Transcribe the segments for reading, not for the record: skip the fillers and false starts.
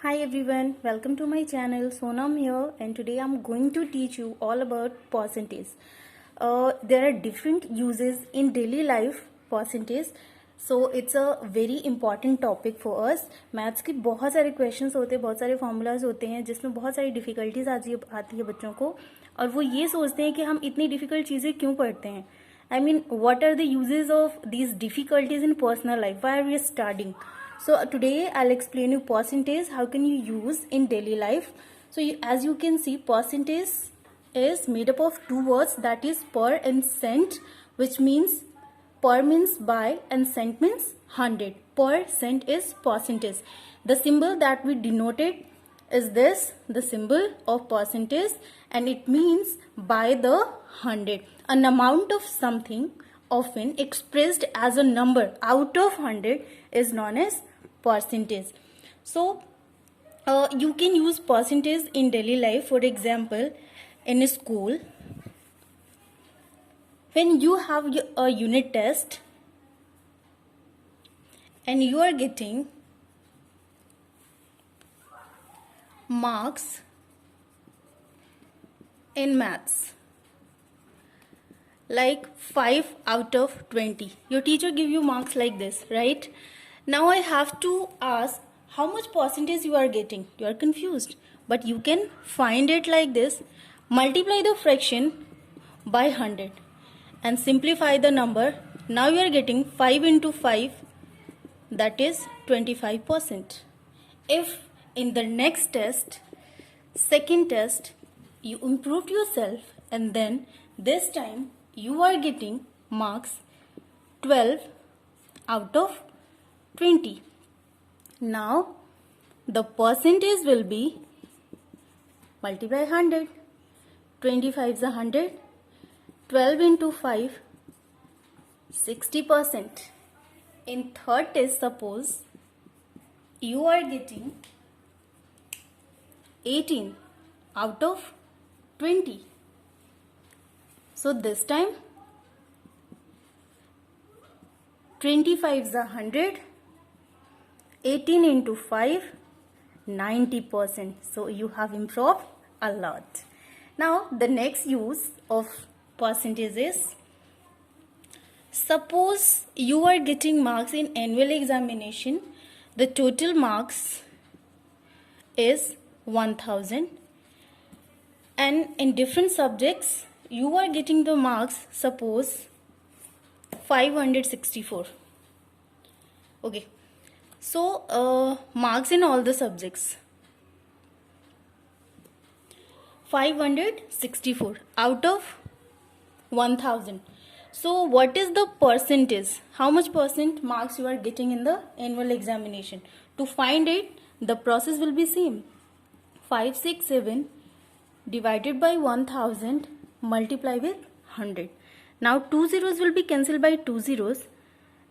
Hi everyone, welcome to my channel. Sonam here, and today I'm going to teach you all about percentage. There are different uses in daily life percentage, so it's a very important topic for us. Maths के बहुत सारे questions होते हैं, बहुत सारे formulas होते हैं जिसमें बहुत सारी डिफिकल्टीज आती है बच्चों को, और वो ये सोचते हैं कि हम इतनी डिफिकल्ट चीज़ें क्यों पढ़ते हैं. I mean, what are the uses of these difficulties in personal life? Why are we studying? So today I'll explain you percentage. How can you use in daily life? So as you can see, percentage is made up of two words, that is per and cent, which means per means by and cent means 100. Per cent is percentage. The symbol that we denoted is this, the symbol of percentage, and it means by the 100. An amount of something often expressed as a number out of 100 is known as percentage. So you can use percentage in daily life. For example, in a school, when you have a unit test and you are getting marks in maths like 5 out of 20, your teacher give you marks like this, right? Now I have to ask how much percentage you are getting. You are confused, but you can find it like this. Multiply the fraction by 100 and simplify the number. Now you are getting 5 into 5, that is 25%. If in the next test, second test, you improved yourself and then this time you are getting marks 12 out of 20. Now the percentage will be multiply 100. 25 is 100. 12 into 5, 60%. In third test, suppose you are getting 18 out of 20. So this time 25 is 100. 18 into 5, 90%. So you have improved a lot. Now the next use of percentage is, suppose you are getting marks in annual examination. The total marks is 1000, and in different subjects you are getting the marks, suppose 564. Okay, so marks in all the subjects 564 out of 1000. So what is the percentage? How much percent marks you are getting in the annual examination? To find it, the process will be same. 567 divided by 1000 multiply with 100. Now two zeros will be cancelled by two zeros,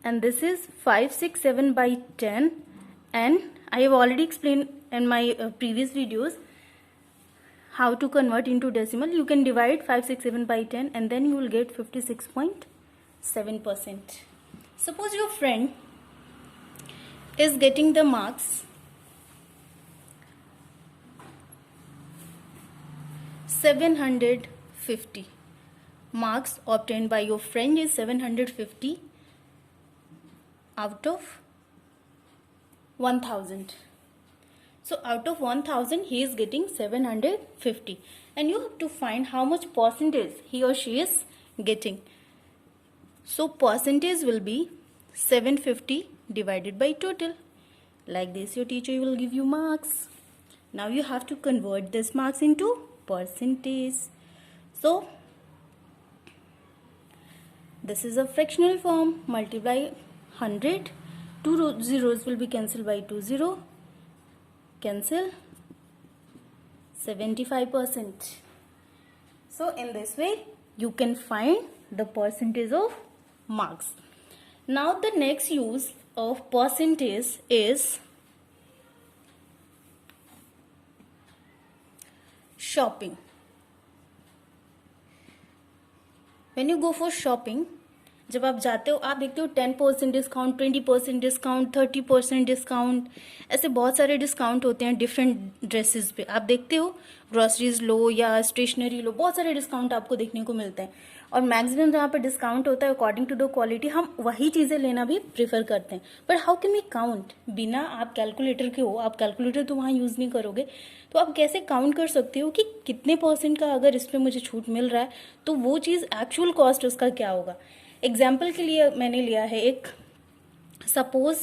and this is 567 by 10, and I have already explained in my previous videos how to convert into decimal. You can divide 567 by 10 and then you will get 56.7%. Suppose your friend is getting the marks 750. Marks obtained by your friend is 750 out of 1000. So out of 1000 he is getting 750, and you have to find how much percentage he or she is getting. So percentage will be 750 divided by total. Like this your teacher will give you marks. Now you have to convert this marks into percentage. So this is a fractional form. Multiply 100. Two zeros will be cancelled by two zero. Cancel 75%. So in this way you can find the percentage of marks. Now the next use of percentage is shopping. When you go for shopping, जब आप जाते हो आप देखते हो 10% discount, 20% discount, 30% discount, ऐसे बहुत सारे डिस्काउंट होते हैं डिफरेंट ड्रेसेस पे। आप देखते हो ग्रोसरीज लो या स्टेशनरी लो, बहुत सारे डिस्काउंट आपको देखने को मिलते हैं। और मैक्सिमम जहाँ पर डिस्काउंट होता है अकॉर्डिंग टू द क्वालिटी हम वही चीज़ें लेना भी प्रेफर करते हैं। But how can we count? बिना आप कैलकुलेटर के हो, आप कैलकुलेटर तो वहाँ यूज़ नहीं करोगे, तो आप कैसे काउंट कर सकते हो कि कितने % का अगर इस पर मुझे छूट मिल रहा है तो वो चीज़ एक्चुअल कॉस्ट उसका क्या होगा। एग्जाम्पल के लिए मैंने लिया है एक, सपोज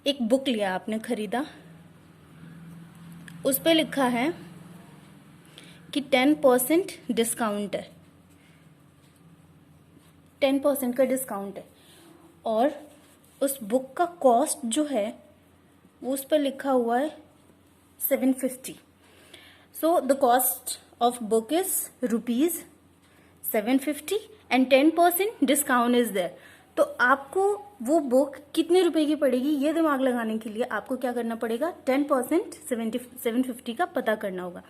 एक बुक लिया आपने खरीदा, उस पर लिखा है कि 10% डिस्काउंट है, 10% का डिस्काउंट है, और उस बुक का कॉस्ट जो है वो उस पर लिखा हुआ है 750। So the cost of book is ₹750 and 10% discount is there. तो आपको वो बुक कितने रुपए की पड़ेगी ये दिमाग लगाने के लिए आपको क्या करना पड़ेगा, 10% 750 का पता करना होगा।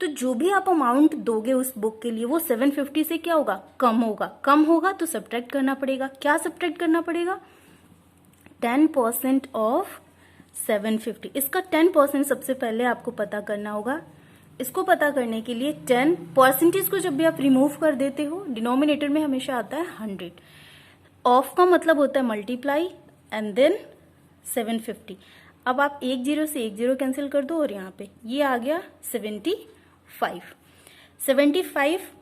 तो जो भी आप अमाउंट दोगे उस बुक के लिए वो 750 से क्या होगा, कम होगा। कम होगा तो सब्ट्रैक्ट करना पड़ेगा। क्या सब्ट्रैक्ट करना पड़ेगा, 10% ऑफ 750। इसका 10% सबसे पहले आपको पता करना होगा। इसको पता करने के लिए 10% को जब भी आप रिमूव कर देते हो डिनोमिनेटर में हमेशा आता है 100। ऑफ का मतलब होता है मल्टीप्लाई एंड देन 750। अब आप एक जीरो से एक जीरो कैंसिल कर दो और यहाँ पे ये आ गया 75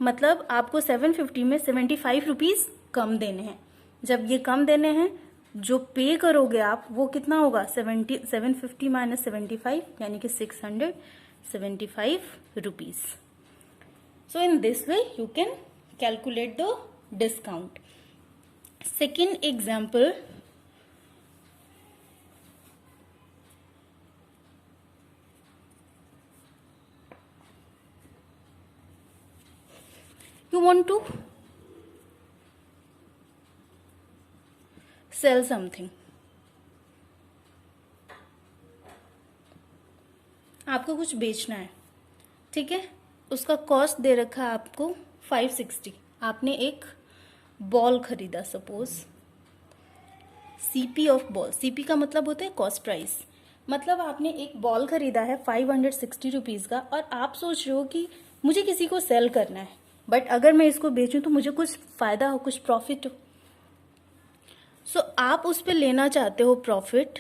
मतलब आपको 750 में 75 रुपीज कम देने हैं। जब ये कम देने हैं जो पे करोगे आप वो कितना होगा, 750 माइनस 75 यानी कि 675 rupees. So in this way you can calculate the discount. Second example, you want to sell something, आपको कुछ बेचना है, ठीक है, उसका कॉस्ट दे रखा है आपको 560। आपने एक बॉल खरीदा, suppose CP of ball, CP का मतलब होता है कॉस्ट प्राइस, मतलब आपने एक बॉल खरीदा है 560 रुपीज का और आप सोच रहे हो कि मुझे किसी को सेल करना है, बट अगर मैं इसको बेचूं तो मुझे कुछ फायदा हो, कुछ प्रॉफिट हो। सो आप उस पे लेना चाहते हो प्रॉफिट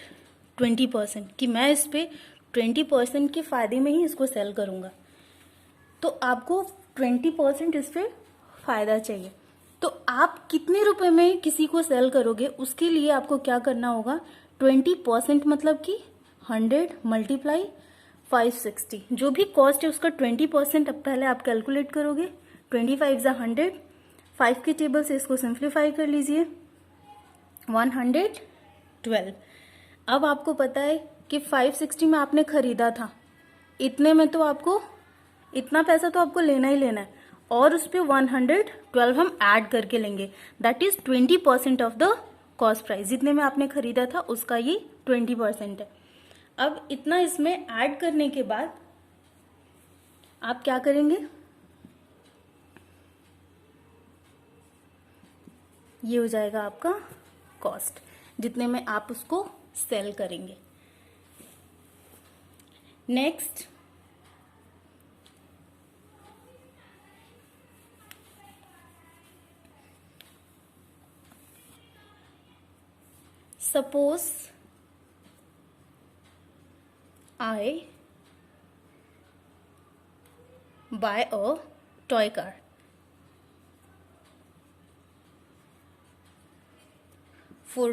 20%, कि मैं इस पे 20% के फायदे में ही इसको सेल करूंगा। तो आपको 20% इस पे फायदा चाहिए। तो आप कितने रुपए में किसी को सेल करोगे उसके लिए आपको क्या करना होगा, 20% मतलब कि 100 मल्टीप्लाई 560, जो भी कॉस्ट है उसका 20% अब पहले आप कैलकुलेट करोगे। 25 × 100, 5 के टेबल से इसको सिंप्लीफाई कर लीजिए, 112। अब आपको पता है कि 560 में आपने खरीदा था, इतने में तो आपको इतना पैसा तो आपको लेना ही लेना है, और उस पर 112 हम ऐड करके लेंगे, that is 20% of the cost price. जितने में आपने खरीदा था उसका ये 20% है। अब इतना इसमें ऐड करने के बाद आप क्या करेंगे, ये हो जाएगा आपका कॉस्ट, जितने में आप उसको सेल करेंगे। Next, suppose I buy a toy car for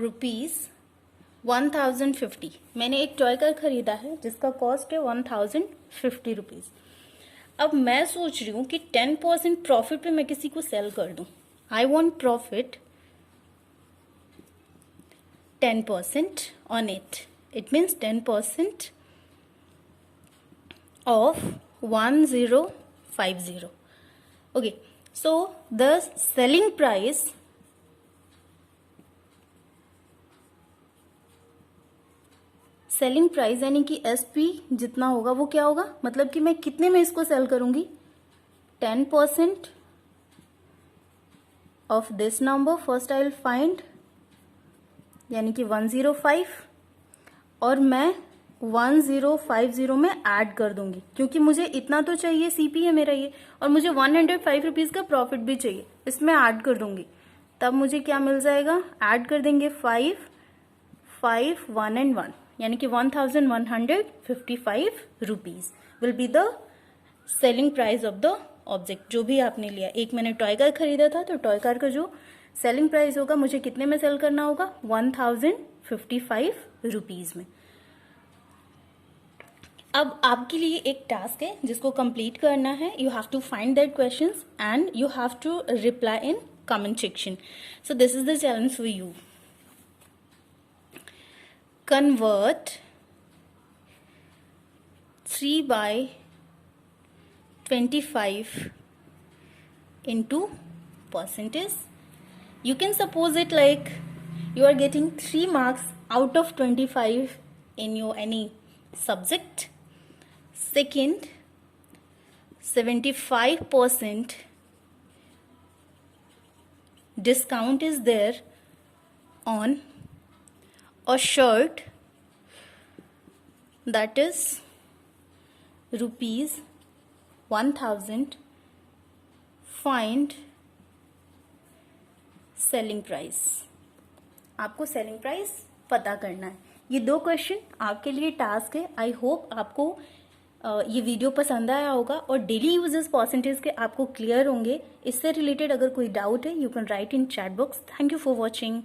₹1050। मैंने एक टॉय कार खरीदा है जिसका कॉस्ट है 1050 रुपीज। अब मैं सोच रही हूँ कि 10% प्रॉफिट पे मैं किसी को सेल कर दूं। I want profit 10% on it. It means 10% of 1050. Okay, so the selling price यानी कि SP जितना होगा वो क्या होगा, मतलब कि मैं कितने में इसको सेल करूंगी, 10% of this number. First I will find, यानी कि 105, और मैं 1050 में ऐड कर दूंगी क्योंकि मुझे इतना तो चाहिए, सीपी है मेरा ये, और मुझे 105 रुपीज का प्रॉफिट भी चाहिए, इसमें ऐड कर दूंगी। तब मुझे क्या मिल जाएगा, ऐड कर देंगे 5, 5, 1 and 1, यानी कि 1155 rupees will be the selling price of the object. जो भी आपने लिया, एक मैंने टॉय कार खरीदा था, तो टॉय कार का जो सेलिंग प्राइस होगा मुझे कितने में सेल करना होगा, 1055 रुपीज में। अब आपके लिए एक टास्क है जिसको कंप्लीट करना है। You have to find that questions and you have to reply in comment section. So this is the challenge for you. Convert 3/25 into percentage. You can suppose it like you are getting 3 marks out of 25 in your any subject. Second, 75% discount is there on a shirt that is rupees 1000. Find selling price. आपको selling price पता करना है। ये 2 question आपके लिए task है। I hope आपको ये वीडियो पसंद आया होगा और डेली यूजेस परसेंटेज के आपको क्लियर होंगे। इससे रिलेटेड अगर कोई डाउट है, you can write in chat box. Thank you for watching.